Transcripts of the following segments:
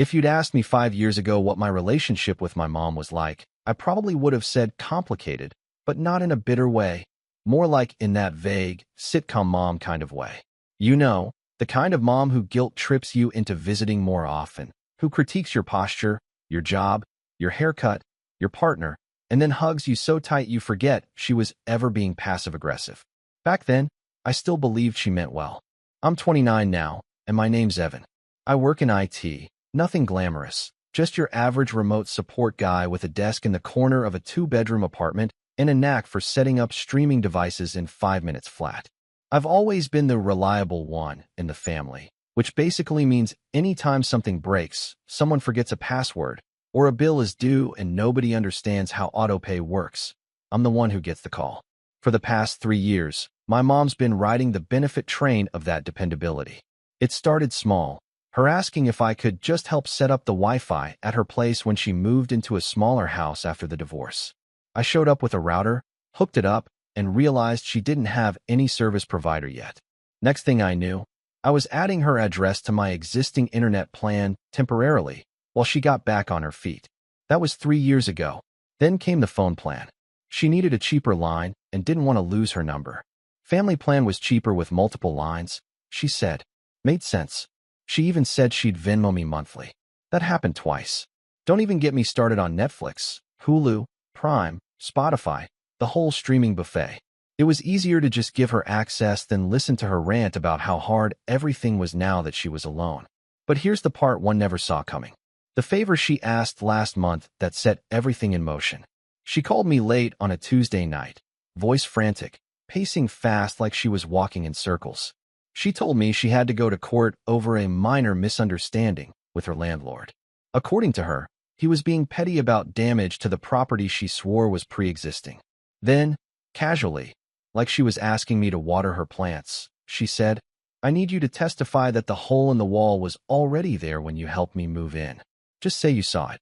If you'd asked me 5 years ago what my relationship with my mom was like, I probably would have said complicated, but not in a bitter way. More like in that vague, sitcom mom kind of way. You know, the kind of mom who guilt trips you into visiting more often, who critiques your posture, your job, your haircut, your partner, and then hugs you so tight you forget she was ever being passive-aggressive. Back then, I still believed she meant well. I'm 29 now, and my name's Evan. I work in IT, nothing glamorous, just your average remote support guy with a desk in the corner of a 2-bedroom apartment and a knack for setting up streaming devices in 5 minutes flat. I've always been the reliable one in the family, which basically means anytime something breaks, someone forgets a password, or a bill is due and nobody understands how autopay works, I'm the one who gets the call. For the past 3 years, my mom's been riding the benefit train of that dependability. It started small, her asking if I could just help set up the Wi-Fi at her place when she moved into a smaller house after the divorce. I showed up with a router, hooked it up, and realized she didn't have any service provider yet. Next thing I knew, I was adding her address to my existing internet plan temporarily while she got back on her feet. That was 3 years ago. Then came the phone plan. She needed a cheaper line and didn't want to lose her number. Family plan was cheaper with multiple lines, she said. Made sense. She even said she'd Venmo me monthly. That happened twice. Don't even get me started on Netflix, Hulu, Prime, Spotify, the whole streaming buffet. It was easier to just give her access than listen to her rant about how hard everything was now that she was alone. But here's the part one never saw coming. The favor she asked last month that set everything in motion. She called me late on a Tuesday night, voice frantic, pacing fast like she was walking in circles. She told me she had to go to court over a minor misunderstanding with her landlord. According to her, he was being petty about damage to the property she swore was pre-existing. Then, casually, like she was asking me to water her plants, she said, "I need you to testify that the hole in the wall was already there when you helped me move in. Just say you saw it."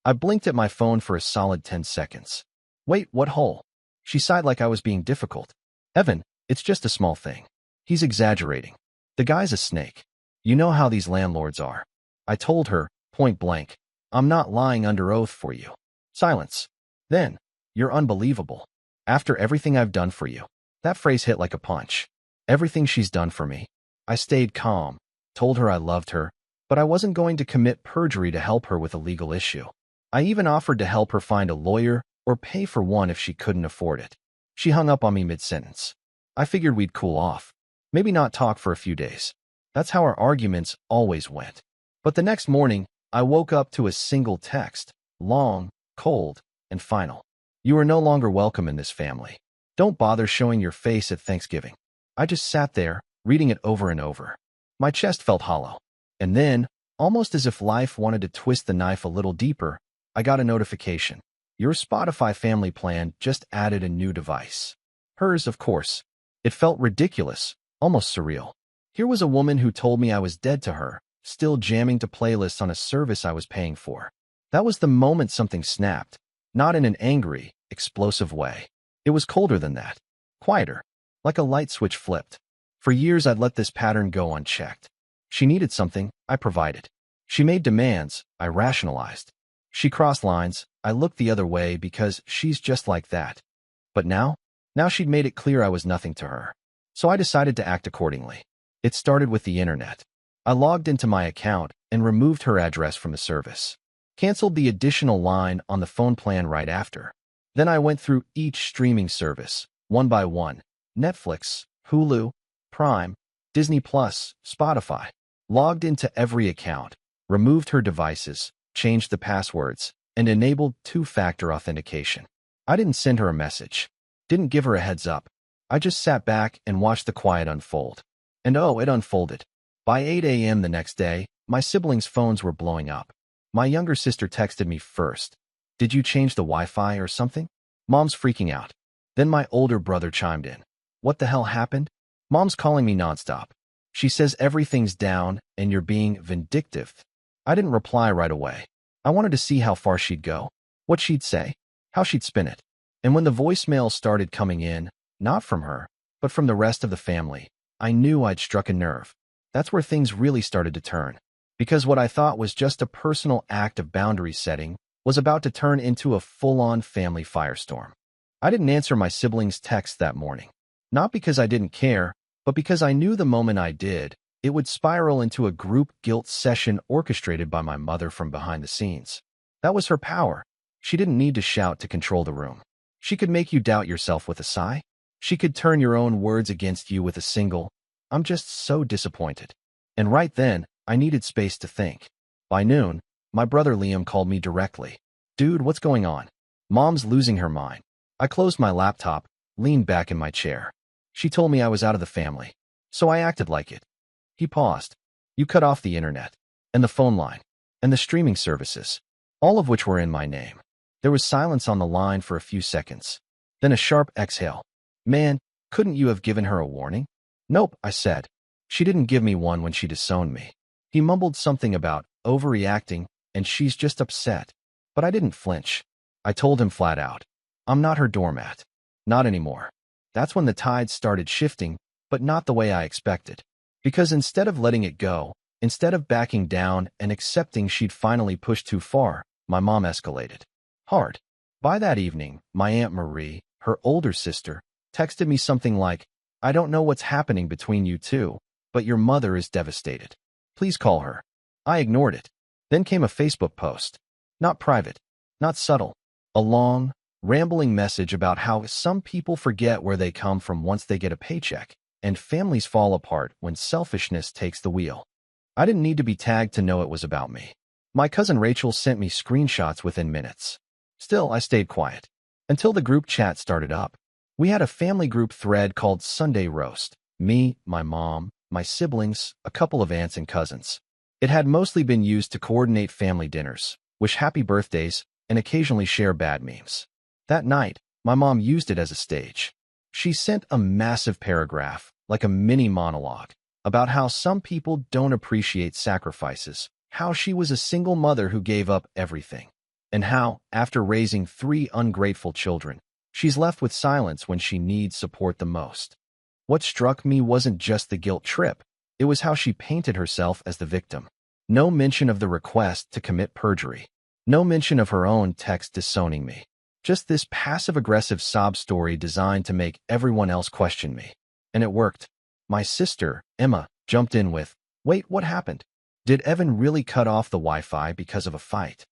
I blinked at my phone for a solid 10 seconds. "Wait, what hole?" She sighed like I was being difficult. "Evan, it's just a small thing. He's exaggerating. The guy's a snake. You know how these landlords are." I told her, point blank, "I'm not lying under oath for you." Silence. Then, "You're unbelievable. After everything I've done for you." That phrase hit like a punch. Everything she's done for me. I stayed calm, told her I loved her, but I wasn't going to commit perjury to help her with a legal issue. I even offered to help her find a lawyer or pay for one if she couldn't afford it. She hung up on me mid-sentence. I figured we'd cool off. Maybe not talk for a few days. That's how our arguments always went. But the next morning, I woke up to a single text, long, cold, and final. "You are no longer welcome in this family. Don't bother showing your face at Thanksgiving." I just sat there, reading it over and over. My chest felt hollow. And then, almost as if life wanted to twist the knife a little deeper, I got a notification. "Your Spotify family plan just added a new device." Hers, of course. It felt ridiculous, almost surreal. Here was a woman who told me I was dead to her, still jamming to playlists on a service I was paying for. That was the moment something snapped, not in an angry, explosive way. It was colder than that, quieter, like a light switch flipped. For years I'd let this pattern go unchecked. She needed something, I provided. She made demands, I rationalized. She crossed lines, I looked the other way because she's just like that. But now she'd made it clear I was nothing to her. So I decided to act accordingly. It started with the internet. I logged into my account and removed her address from the service. Canceled the additional line on the phone plan right after. Then I went through each streaming service, one by one. Netflix, Hulu, Prime, Disney+, Spotify. Logged into every account, removed her devices, changed the passwords, and enabled two-factor authentication. I didn't send her a message. Didn't give her a heads up. I just sat back and watched the quiet unfold. And oh, it unfolded. By 8 a.m. the next day, my siblings' phones were blowing up. My younger sister texted me first. "Did you change the Wi-Fi or something?" Mom's freaking out. Then my older brother chimed in. "What the hell happened?" Mom's calling me nonstop. She says everything's down and you're being vindictive. I didn't reply right away. I wanted to see how far she'd go, what she'd say, how she'd spin it. And when the voicemail started coming in, not from her, but from the rest of the family, I knew I'd struck a nerve. That's where things really started to turn. because what I thought was just a personal act of boundary setting was about to turn into a full-on family firestorm. I didn't answer my siblings' text that morning, not because I didn't care, but because I knew the moment I did, it would spiral into a group guilt session orchestrated by my mother from behind the scenes. That was her power. She didn't need to shout to control the room. She could make you doubt yourself with a sigh. She could turn your own words against you with a single, "I'm just so disappointed." And right then, I needed space to think. By noon, my brother Liam called me directly. "Dude, what's going on? Mom's losing her mind." I closed my laptop, leaned back in my chair. She told me I was out of the family, so I acted like it. He paused. "You cut off the internet, and the phone line, and the streaming services, all of which were in my name." There was silence on the line for a few seconds. Then a sharp exhale. "Man, couldn't you have given her a warning?" "Nope," I said. "She didn't give me one when she disowned me." He mumbled something about overreacting, and she's just upset. But I didn't flinch. I told him flat out, "I'm not her doormat. Not anymore." That's when the tide started shifting, but not the way I expected. Because instead of letting it go, instead of backing down and accepting she'd finally pushed too far, my mom escalated. Hard. By that evening, my Aunt Marie, her older sister, texted me something like, "I don't know what's happening between you two, but your mother is devastated. Please call her." I ignored it. Then came a Facebook post. Not private, not subtle. A long, rambling message about how some people forget where they come from once they get a paycheck, and families fall apart when selfishness takes the wheel. I didn't need to be tagged to know it was about me. My cousin Rachel sent me screenshots within minutes. Still, I stayed quiet. Until the group chat started up. We had a family group thread called Sunday Roast. Me, my mom, my siblings, a couple of aunts and cousins. It had mostly been used to coordinate family dinners, wish happy birthdays, and occasionally share bad memes. That night, my mom used it as a stage. She sent a massive paragraph, like a mini monologue, about how some people don't appreciate sacrifices, how she was a single mother who gave up everything, and how, after raising 3 ungrateful children, she's left with silence when she needs support the most. What struck me wasn't just the guilt trip, it was how she painted herself as the victim. No mention of the request to commit perjury. No mention of her own text disowning me. Just this passive-aggressive sob story designed to make everyone else question me. And it worked. My sister, Emma, jumped in with, "Wait, what happened? Did Evan really cut off the Wi-Fi because of a fight?"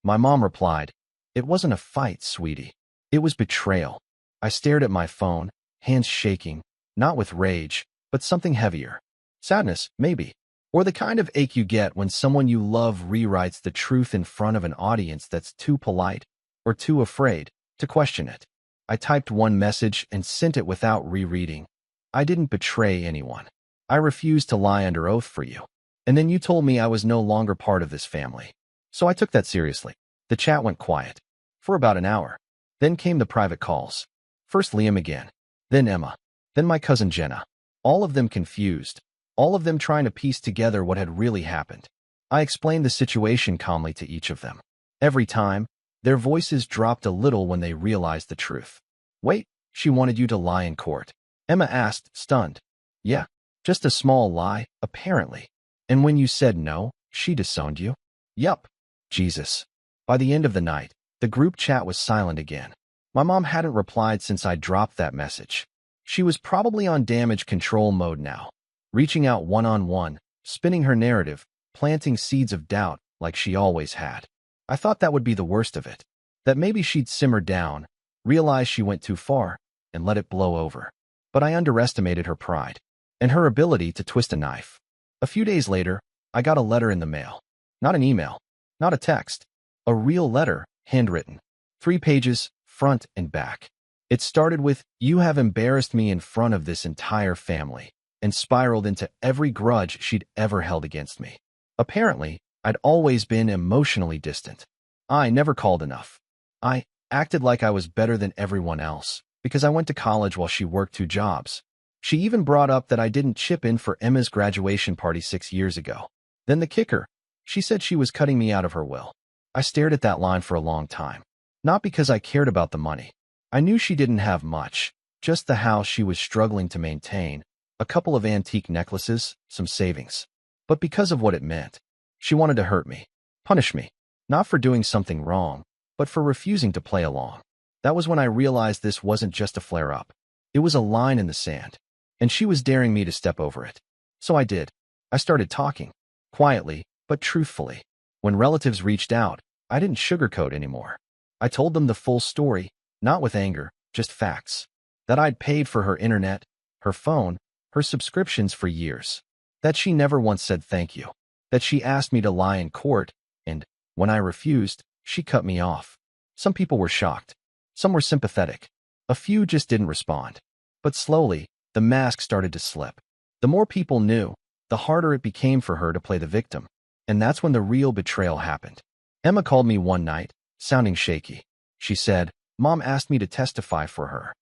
My mom replied, "It wasn't a fight, sweetie. It was betrayal." I stared at my phone, hands shaking, not with rage, but something heavier. Sadness, maybe. Or the kind of ache you get when someone you love rewrites the truth in front of an audience that's too polite or too afraid to question it. I typed one message and sent it without rereading. "I didn't betray anyone. I refused to lie under oath for you. And then you told me I was no longer part of this family." So I took that seriously. The chat went quiet. For about an hour. Then came the private calls. First Liam again. Then Emma. Then my cousin Jenna. All of them confused. All of them trying to piece together what had really happened. I explained the situation calmly to each of them. Every time, their voices dropped a little when they realized the truth. "Wait, she wanted you to lie in court?" Emma asked, stunned. "Yeah, just a small lie, apparently. And when you said no, she disowned you?" "Yup." Jesus. By the end of the night, the group chat was silent again. My mom hadn't replied since I dropped that message. She was probably on damage control mode now, reaching out one-on-one, spinning her narrative, planting seeds of doubt like she always had. I thought that would be the worst of it, that maybe she'd simmer down, realize she went too far, and let it blow over. But I underestimated her pride and her ability to twist a knife. A few days later, I got a letter in the mail. Not an email, not a text, a real letter, handwritten. 3 pages, front and back. It started with, "You have embarrassed me in front of this entire family," and spiraled into every grudge she'd ever held against me. Apparently, I'd always been emotionally distant. I never called enough. I acted like I was better than everyone else, because I went to college while she worked 2 jobs. She even brought up that I didn't chip in for Emma's graduation party 6 years ago. Then the kicker, she said she was cutting me out of her will. I stared at that line for a long time. Not because I cared about the money. I knew she didn't have much, just the house she was struggling to maintain, a couple of antique necklaces, some savings. But because of what it meant. She wanted to hurt me, punish me, not for doing something wrong, but for refusing to play along. That was when I realized this wasn't just a flare-up. It was a line in the sand, and she was daring me to step over it. So I did. I started talking, quietly, but truthfully. When relatives reached out, I didn't sugarcoat anymore. I told them the full story, not with anger, just facts. That I'd paid for her internet, her phone, her subscriptions for years. That she never once said thank you. That she asked me to lie in court, and, when I refused, she cut me off. Some people were shocked. Some were sympathetic. A few just didn't respond. But slowly, the mask started to slip. The more people knew, the harder it became for her to play the victim. And that's when the real betrayal happened. Emma called me one night, sounding shaky. She said, "Mom asked me to testify for her."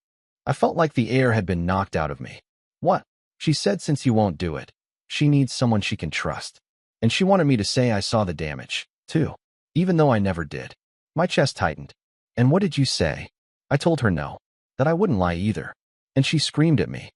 I felt like the air had been knocked out of me. "What?" She said, "Since you won't do it, she needs someone she can trust." And she wanted me to say I saw the damage, too, even though I never did. My chest tightened. "And what did you say?" I told her no, that I wouldn't lie either. And she screamed at me.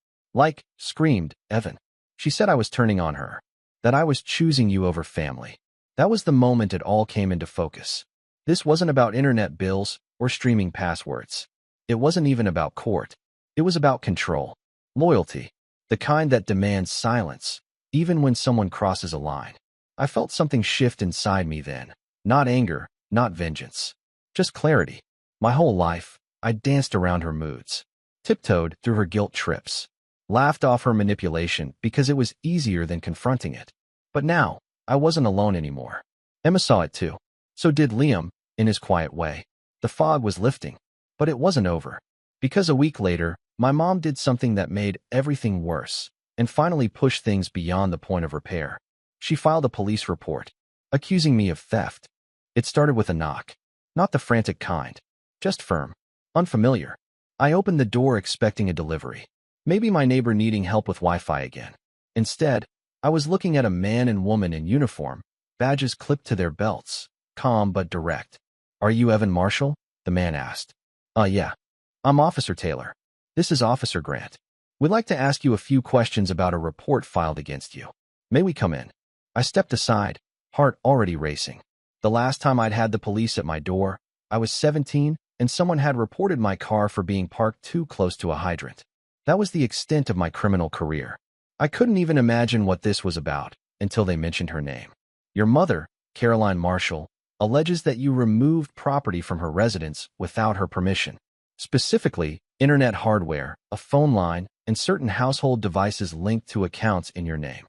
Screamed, "Evan." She said I was turning on her, that I was choosing you over family. That was the moment it all came into focus. This wasn't about internet bills or streaming passwords. It wasn't even about court. It was about control, loyalty, the kind that demands silence, even when someone crosses a line. I felt something shift inside me then. Not anger, not vengeance. Just clarity. My whole life, I danced around her moods, tiptoed through her guilt trips, laughed off her manipulation because it was easier than confronting it. But now, I wasn't alone anymore. Emma saw it too. So did Liam, in his quiet way. The fog was lifting, but it wasn't over. Because a week later, my mom did something that made everything worse and finally pushed things beyond the point of repair. She filed a police report, accusing me of theft. It started with a knock. Not the frantic kind. Just firm. Unfamiliar. I opened the door expecting a delivery. Maybe my neighbor needing help with Wi-Fi again. Instead, I was looking at a man and woman in uniform, badges clipped to their belts, calm but direct. "Are you Evan Marshall?" the man asked. Yeah. "I'm Officer Taylor. This is Officer Grant. We'd like to ask you a few questions about a report filed against you. May we come in?" I stepped aside, heart already racing. The last time I'd had the police at my door, I was 17, and someone had reported my car for being parked too close to a hydrant. That was the extent of my criminal career. I couldn't even imagine what this was about until they mentioned her name. "Your mother, Caroline Marshall, alleges that you removed property from her residence without her permission. Specifically, internet hardware, a phone line, and certain household devices linked to accounts in your name."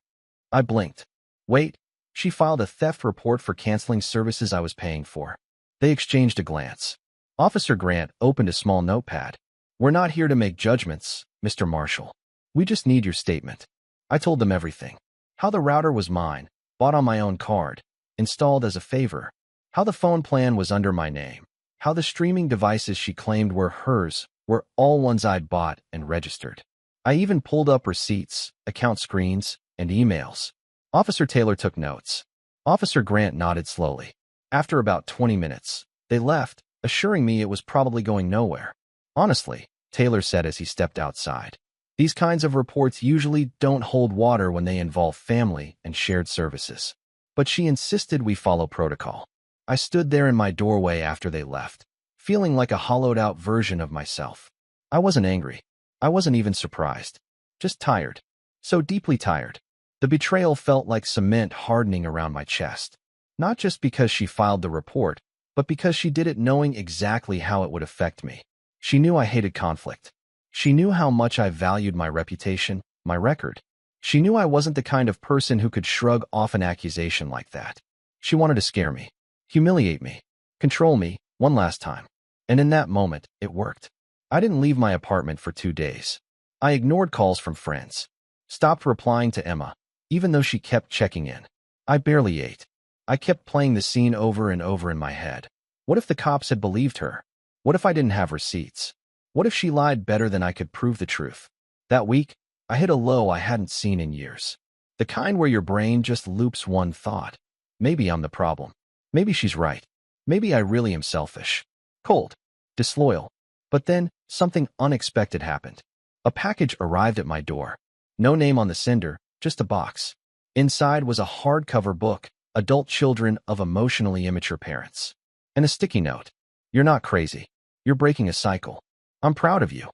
I blinked. Wait, she filed a theft report for canceling services I was paying for. They exchanged a glance. Officer Grant opened a small notepad. "We're not here to make judgments, Mr. Marshall. We just need your statement." I told them everything. How the router was mine, bought on my own card, installed as a favor. How the phone plan was under my name. How the streaming devices she claimed were hers were all ones I'd bought and registered. I even pulled up receipts, account screens, and emails. Officer Taylor took notes. Officer Grant nodded slowly. After about 20 minutes, they left, assuring me it was probably going nowhere. "Honestly," Taylor said as he stepped outside, "these kinds of reports usually don't hold water when they involve family and shared services." But she insisted we follow protocol. I stood there in my doorway after they left, feeling like a hollowed-out version of myself. I wasn't angry. I wasn't even surprised. Just tired. So deeply tired. The betrayal felt like cement hardening around my chest. Not just because she filed the report, but because she did it knowing exactly how it would affect me. She knew I hated conflict. She knew how much I valued my reputation, my record. She knew I wasn't the kind of person who could shrug off an accusation like that. She wanted to scare me, humiliate me, control me one last time. And in that moment, it worked. I didn't leave my apartment for 2 days. I ignored calls from friends. Stopped replying to Emma, even though she kept checking in. I barely ate. I kept playing the scene over and over in my head. What if the cops had believed her? What if I didn't have receipts? What if she lied better than I could prove the truth? That week, I hit a low I hadn't seen in years. The kind where your brain just loops one thought. Maybe I'm the problem. Maybe she's right. Maybe I really am selfish. Cold. Disloyal. But then, something unexpected happened. A package arrived at my door. No name on the sender, just a box. Inside was a hardcover book, adult children of emotionally immature parents. And a sticky note. You're not crazy. You're breaking a cycle. I'm proud of you.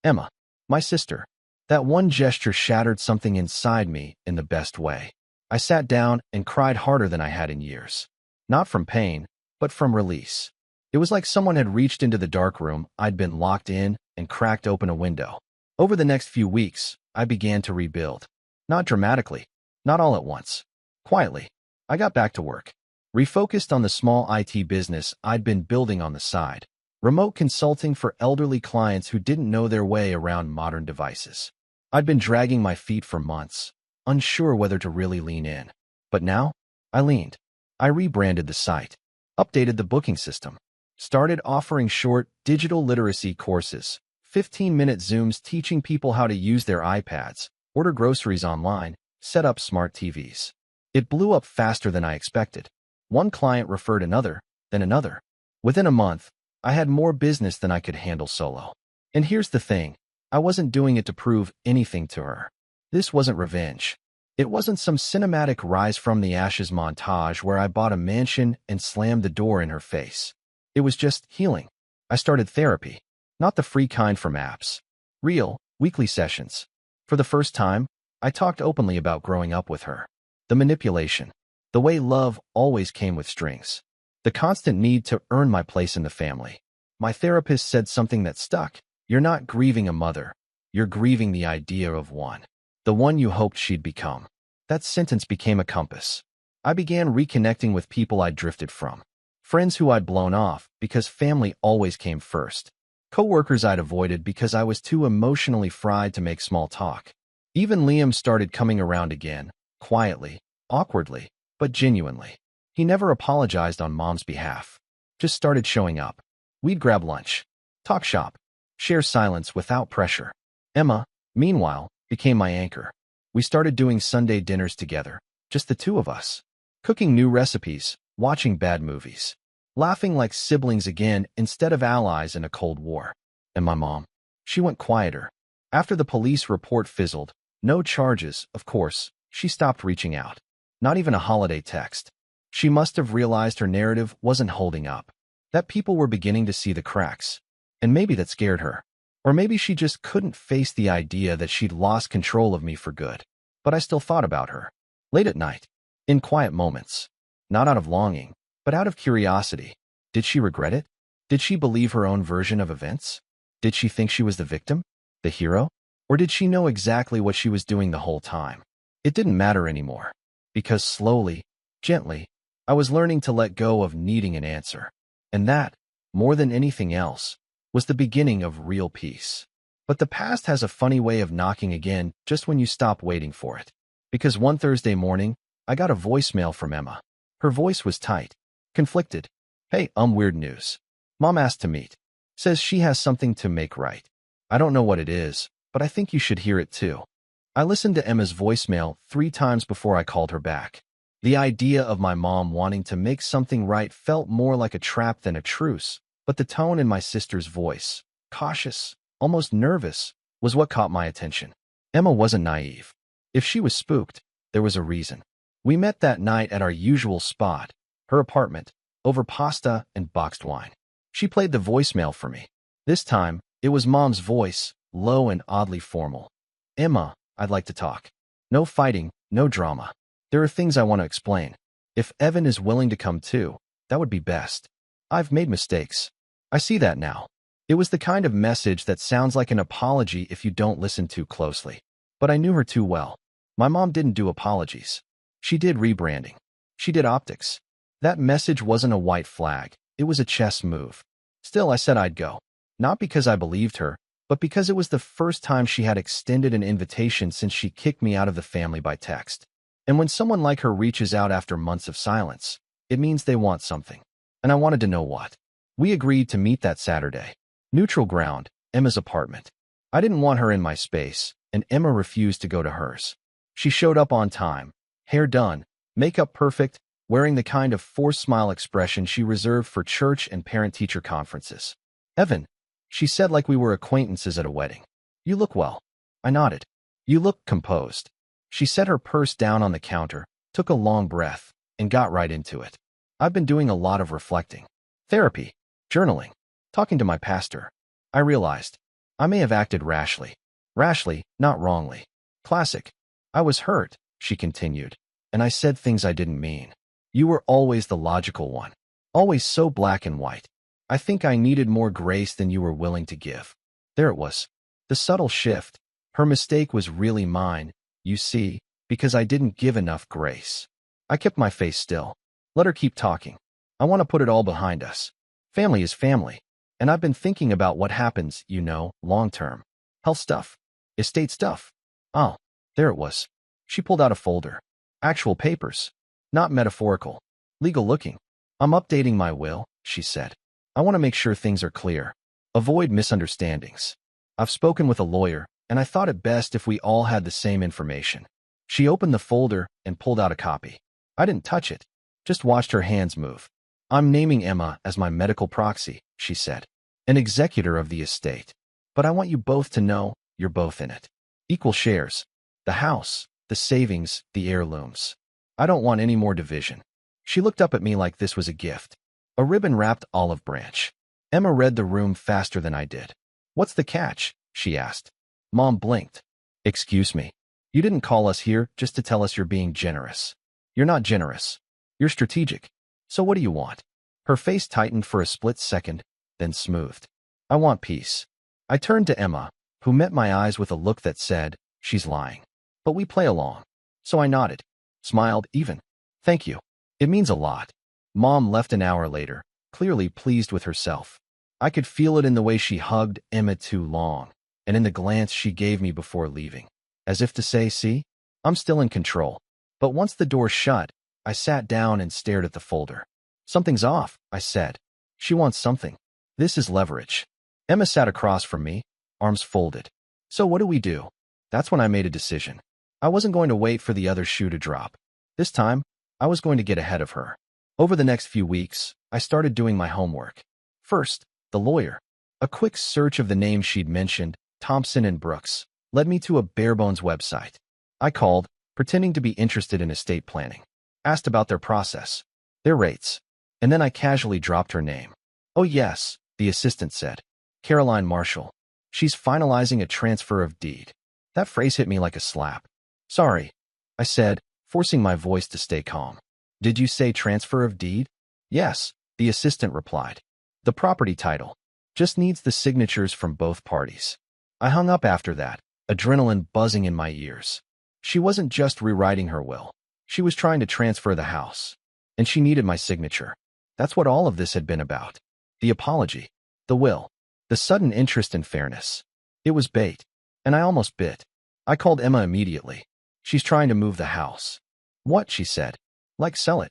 Emma, my sister. That one gesture shattered something inside me in the best way. I sat down and cried harder than I had in years. Not from pain, but from release. It was like someone had reached into the dark room I'd been locked in and cracked open a window. Over the next few weeks, I began to rebuild. Not dramatically, not all at once. Quietly, I got back to work. Refocused on the small IT business I'd been building on the side. Remote consulting for elderly clients who didn't know their way around modern devices. I'd been dragging my feet for months, unsure whether to really lean in. But now, I leaned. I rebranded the site, updated the booking system, started offering short digital literacy courses, 15-minute Zooms teaching people how to use their iPads, order groceries online, set up smart TVs. It blew up faster than I expected. One client referred another, then another. Within a month, I had more business than I could handle solo. And here's the thing, I wasn't doing it to prove anything to her. This wasn't revenge. It wasn't some cinematic rise from the ashes montage where I bought a mansion and slammed the door in her face. It was just healing. I started therapy, not the free kind from apps. Real, weekly sessions. For the first time, I talked openly about growing up with her. The manipulation. The way love always came with strings. The constant need to earn my place in the family. My therapist said something that stuck. You're not grieving a mother. You're grieving the idea of one. The one you hoped she'd become. That sentence became a compass. I began reconnecting with people I'd drifted from. Friends who I'd blown off because family always came first. Coworkers I'd avoided because I was too emotionally fried to make small talk. Even Liam started coming around again, quietly, awkwardly, but genuinely. He never apologized on Mom's behalf. Just started showing up. We'd grab lunch, talk shop, share silence without pressure. Emma, meanwhile, became my anchor. We started doing Sunday dinners together, just the two of us. Cooking new recipes, watching bad movies. Laughing like siblings again instead of allies in a Cold War. And my mom, she went quieter. After the police report fizzled, no charges, of course, she stopped reaching out. Not even a holiday text. She must have realized her narrative wasn't holding up. That people were beginning to see the cracks. And maybe that scared her. Or maybe she just couldn't face the idea that she'd lost control of me for good. But I still thought about her. Late at night. In quiet moments. Not out of longing, but out of curiosity. Did she regret it? Did she believe her own version of events? Did she think she was the victim? The hero? Or did she know exactly what she was doing the whole time? It didn't matter anymore. Because slowly, gently, I was learning to let go of needing an answer. And that, more than anything else, was the beginning of real peace. But the past has a funny way of knocking again just when you stop waiting for it. Because one Thursday morning, I got a voicemail from Emma. Her voice was tight, conflicted. Hey, weird news. Mom asked to meet. Says she has something to make right. I don't know what it is, but I think you should hear it too. I listened to Emma's voicemail 3 times before I called her back. The idea of my mom wanting to make something right felt more like a trap than a truce, but the tone in my sister's voice, cautious, almost nervous, was what caught my attention. Emma wasn't naive. If she was spooked, there was a reason. We met that night at our usual spot, her apartment, over pasta and boxed wine. She played the voicemail for me. This time, it was Mom's voice, low and oddly formal. Emma, I'd like to talk. No fighting, no drama. There are things I want to explain. If Evan is willing to come too, that would be best. I've made mistakes. I see that now. It was the kind of message that sounds like an apology if you don't listen too closely. But I knew her too well. My mom didn't do apologies. She did rebranding. She did optics. That message wasn't a white flag. It was a chess move. Still, I said I'd go. Not because I believed her, but because it was the first time she had extended an invitation since she kicked me out of the family by text. And when someone like her reaches out after months of silence, it means they want something. And I wanted to know what. We agreed to meet that Saturday. Neutral ground, Emma's apartment. I didn't want her in my space, and Emma refused to go to hers. She showed up on time, hair done, makeup perfect, wearing the kind of forced smile expression she reserved for church and parent-teacher conferences. Evan, she said like we were acquaintances at a wedding. You look well. I nodded. You look composed. She set her purse down on the counter, took a long breath, and got right into it. I've been doing a lot of reflecting. Therapy, journaling, talking to my pastor. I realized I may have acted rashly. Rashly, not wrongly. Classic. I was hurt, she continued, and I said things I didn't mean. You were always the logical one. Always so black and white. I think I needed more grace than you were willing to give. There it was. The subtle shift. Her mistake was really mine, you see, because I didn't give enough grace. I kept my face still. Let her keep talking. I want to put it all behind us. Family is family. And I've been thinking about what happens, long term. Health stuff. Estate stuff. Oh, there it was. She pulled out a folder. Actual papers. Not metaphorical. Legal looking. I'm updating my will, she said. I want to make sure things are clear. Avoid misunderstandings. I've spoken with a lawyer, and I thought it best if we all had the same information. She opened the folder and pulled out a copy. I didn't touch it, just watched her hands move. I'm naming Emma as my medical proxy, she said. An executor of the estate. But I want you both to know you're both in it. Equal shares. The house, the savings, the heirlooms. I don't want any more division. She looked up at me like this was a gift. A ribbon-wrapped olive branch. Emma read the room faster than I did. What's the catch? She asked. Mom blinked. Excuse me. You didn't call us here just to tell us you're being generous. You're not generous. You're strategic. So what do you want? Her face tightened for a split second, then smoothed. I want peace. I turned to Emma, who met my eyes with a look that said, she's lying. But we play along. So I nodded. Smiled even. Thank you. It means a lot. Mom left an hour later, clearly pleased with herself. I could feel it in the way she hugged Emma too long, and in the glance she gave me before leaving. As if to say, see, I'm still in control. But once the door shut, I sat down and stared at the folder. Something's off, I said. She wants something. This is leverage. Emma sat across from me, arms folded. So what do we do? That's when I made a decision. I wasn't going to wait for the other shoe to drop. This time, I was going to get ahead of her. Over the next few weeks, I started doing my homework. First, the lawyer. A quick search of the names she'd mentioned, Thompson and Brooks, led me to a bare-bones website. I called, pretending to be interested in estate planning. Asked about their process, their rates, and then I casually dropped her name. Oh yes, the assistant said. Caroline Marshall. She's finalizing a transfer of deed. That phrase hit me like a slap. Sorry, I said, forcing my voice to stay calm. Did you say transfer of deed? Yes, the assistant replied. The property title. Just needs the signatures from both parties. I hung up after that, adrenaline buzzing in my ears. She wasn't just rewriting her will. She was trying to transfer the house. And she needed my signature. That's what all of this had been about. The apology. The will. The sudden interest in fairness. It was bait. And I almost bit. I called Emma immediately. She's trying to move the house. What, she said. Like sell it?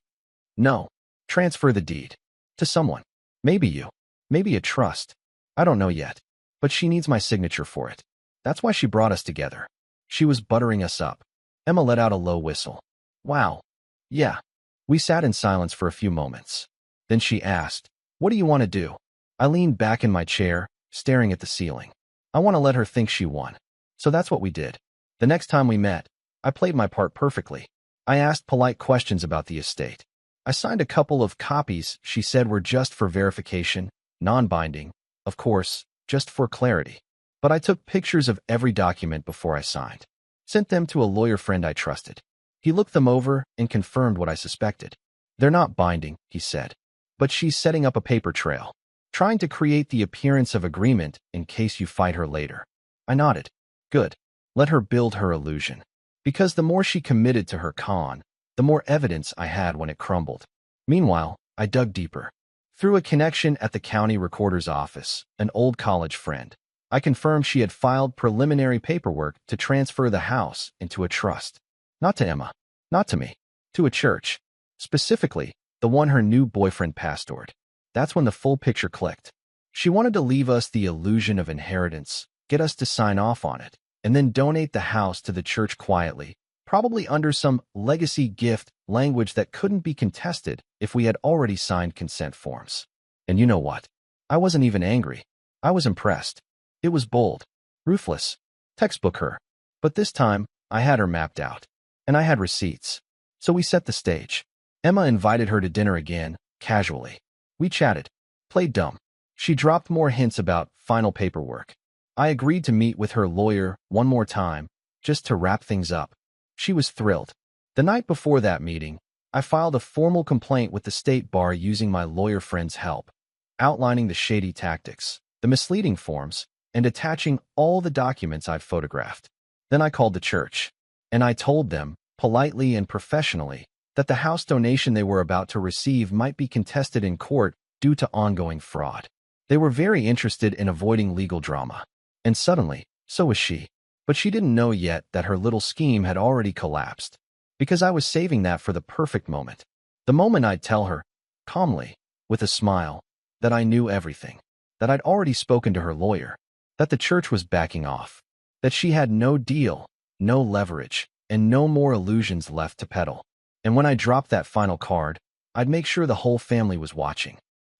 No. Transfer the deed. To someone. Maybe you. Maybe a trust. I don't know yet. But she needs my signature for it. That's why she brought us together. She was buttering us up. Emma let out a low whistle. Wow. Yeah. We sat in silence for a few moments. Then she asked, what do you want to do? I leaned back in my chair, staring at the ceiling. I want to let her think she won. So that's what we did. The next time we met, I played my part perfectly. I asked polite questions about the estate. I signed a couple of copies she said were just for verification, non-binding, of course, just for clarity. But I took pictures of every document before I signed. Sent them to a lawyer friend I trusted. He looked them over and confirmed what I suspected. They're not binding, he said. But she's setting up a paper trail, trying to create the appearance of agreement in case you fight her later. I nodded. Good. Let her build her illusion. Because the more she committed to her con, the more evidence I had when it crumbled. Meanwhile, I dug deeper. Through a connection at the county recorder's office, an old college friend, I confirmed she had filed preliminary paperwork to transfer the house into a trust. Not to Emma. Not to me. To a church. Specifically, the one her new boyfriend pastored. That's when the full picture clicked. She wanted to leave us the illusion of inheritance, get us to sign off on it, and then donate the house to the church quietly, probably under some legacy gift language that couldn't be contested if we had already signed consent forms. And you know what? I wasn't even angry. I was impressed. It was bold, ruthless, textbook her. But this time, I had her mapped out. And I had receipts. So we set the stage. Emma invited her to dinner again, casually. We chatted, played dumb. She dropped more hints about final paperwork. I agreed to meet with her lawyer one more time, just to wrap things up. She was thrilled. The night before that meeting, I filed a formal complaint with the state bar using my lawyer friend's help, outlining the shady tactics, the misleading forms, and attaching all the documents I'd photographed. Then I called the church, and I told them, politely and professionally, that the house donation they were about to receive might be contested in court due to ongoing fraud. They were very interested in avoiding legal drama. And suddenly, so was she. But she didn't know yet that her little scheme had already collapsed, because I was saving that for the perfect moment. The moment I'd tell her, calmly, with a smile, that I knew everything, that I'd already spoken to her lawyer, that the church was backing off, that she had no deal, no leverage, and no more illusions left to peddle. And when I dropped that final card, I'd make sure the whole family was watching.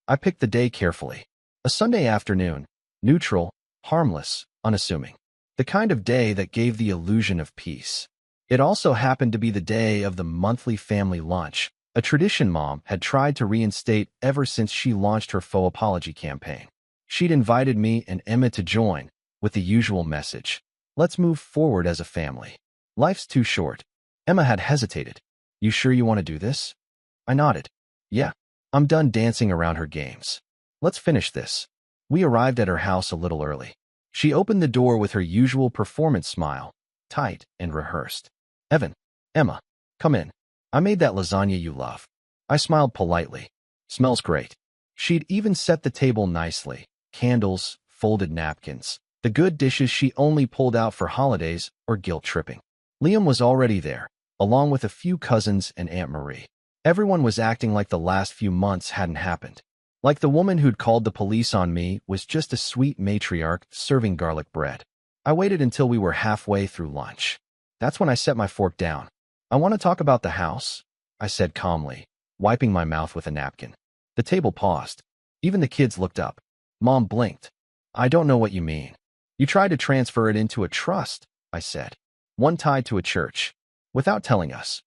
I picked the day carefully. A Sunday afternoon, neutral, harmless, unassuming. The kind of day that gave the illusion of peace. It also happened to be the day of the monthly family lunch, a tradition Mom had tried to reinstate ever since she launched her faux apology campaign. She'd invited me and Emma to join, with the usual message. Let's move forward as a family. Life's too short. Emma had hesitated. You sure you want to do this? I nodded. Yeah, I'm done dancing around her games. Let's finish this. We arrived at her house a little early. She opened the door with her usual performance smile, tight and rehearsed. Emma, come in. I made that lasagna you love. I smiled politely. Smells great. She'd even set the table nicely. Candles, folded napkins. The good dishes she only pulled out for holidays or guilt tripping. Liam was already there, along with a few cousins and Aunt Marie. Everyone was acting like the last few months hadn't happened. Like the woman who'd called the police on me was just a sweet matriarch serving garlic bread. I waited until we were halfway through lunch. That's when I set my fork down. I want to talk about the house, I said calmly, wiping my mouth with a napkin. The table paused. Even the kids looked up. Mom blinked. I don't know what you mean. You tried to transfer it into a trust, I said. One tied to a church. Without telling us.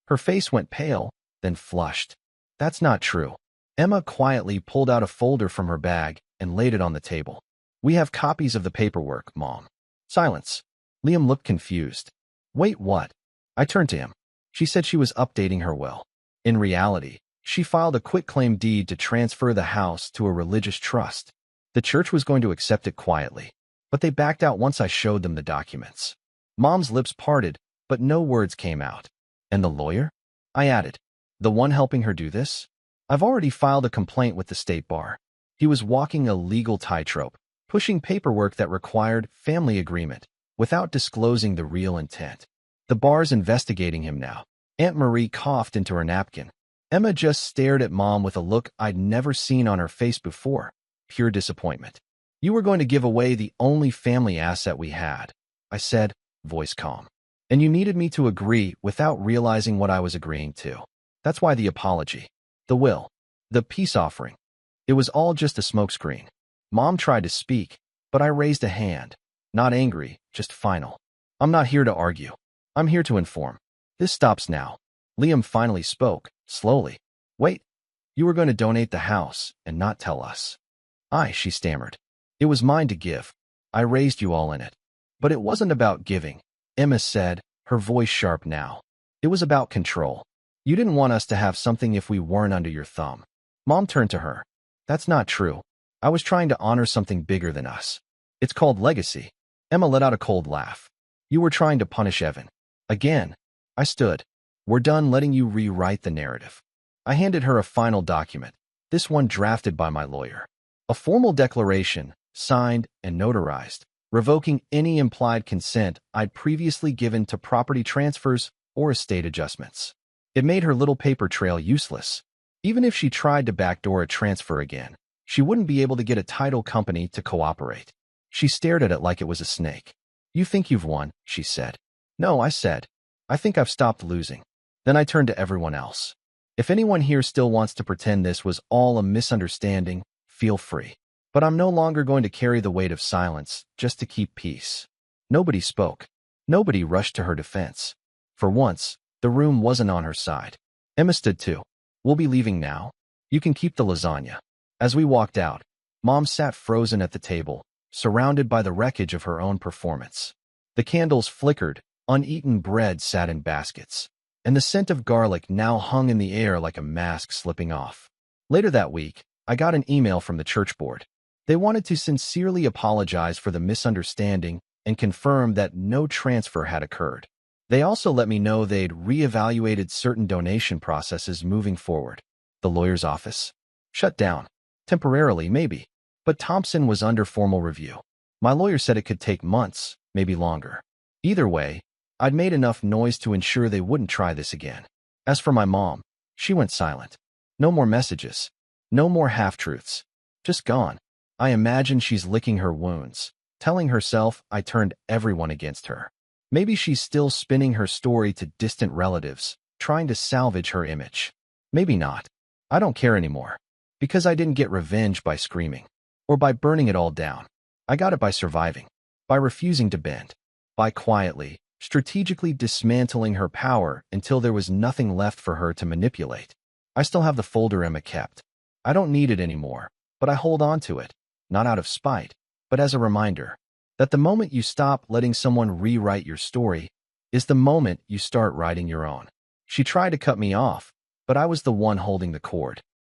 Her face went pale, then flushed. That's not true. Emma quietly pulled out a folder from her bag and laid it on the table. We have copies of the paperwork, Mom. Silence. Liam looked confused. Wait, what? I turned to him. She said she was updating her will. In reality, she filed a quitclaim deed to transfer the house to a religious trust. The church was going to accept it quietly, but they backed out once I showed them the documents. Mom's lips parted, but no words came out. And the lawyer? I added. The one helping her do this? I've already filed a complaint with the state bar. He was walking a legal tightrope, pushing paperwork that required family agreement, without disclosing the real intent. The bar's investigating him now. Aunt Marie coughed into her napkin. Emma just stared at Mom with a look I'd never seen on her face before. Pure disappointment. You were going to give away the only family asset we had, I said, voice calm. And you needed me to agree without realizing what I was agreeing to. That's why the apology, the will, the peace offering. It was all just a smokescreen. Mom tried to speak, but I raised a hand. Not angry, just final. I'm not here to argue. I'm here to inform. This stops now. Liam finally spoke, slowly. Wait, you were going to donate the house and not tell us. She stammered. It was mine to give. I raised you all in it. But it wasn't about giving, Emma said, her voice sharp now. It was about control. You didn't want us to have something if we weren't under your thumb. Mom turned to her. That's not true. I was trying to honor something bigger than us. It's called legacy. Emma let out a cold laugh. You were trying to punish Evan. Again. I stood. We're done letting you rewrite the narrative. I handed her a final document, this one drafted by my lawyer. A formal declaration, signed and notarized, revoking any implied consent I'd previously given to property transfers or estate adjustments. It made her little paper trail useless. Even if she tried to backdoor a transfer again, she wouldn't be able to get a title company to cooperate. She stared at it like it was a snake. You think you've won, she said. No, I said. I think I've stopped losing. Then I turned to everyone else. If anyone here still wants to pretend this was all a misunderstanding, feel free. But I'm no longer going to carry the weight of silence just to keep peace. Nobody spoke. Nobody rushed to her defense. For once, The room wasn't on her side. Emma stood too. We'll be leaving now. You can keep the lasagna. As we walked out, Mom sat frozen at the table, surrounded by the wreckage of her own performance. The candles flickered, uneaten bread sat in baskets, and the scent of garlic now hung in the air like a mask slipping off. Later that week, I got an email from the church board. They wanted to sincerely apologize for the misunderstanding and confirm that no transfer had occurred. They also let me know they'd reevaluated certain donation processes moving forward. The lawyer's office? Shut down. Temporarily, maybe. But Thompson was under formal review. My lawyer said it could take months, maybe longer. Either way, I'd made enough noise to ensure they wouldn't try this again. As for my mom, she went silent. No more messages. No more half-truths. Just gone. I imagine she's licking her wounds, telling herself I turned everyone against her. Maybe she's still spinning her story to distant relatives, trying to salvage her image. Maybe not. I don't care anymore. Because I didn't get revenge by screaming. Or by burning it all down. I got it by surviving. By refusing to bend. By quietly, strategically dismantling her power until there was nothing left for her to manipulate. I still have the folder Emma kept. I don't need it anymore, but I hold on to it. Not out of spite, but as a reminder that the moment you stop letting someone rewrite your story is the moment you start writing your own. She tried to cut me off, but I was the one holding the cord.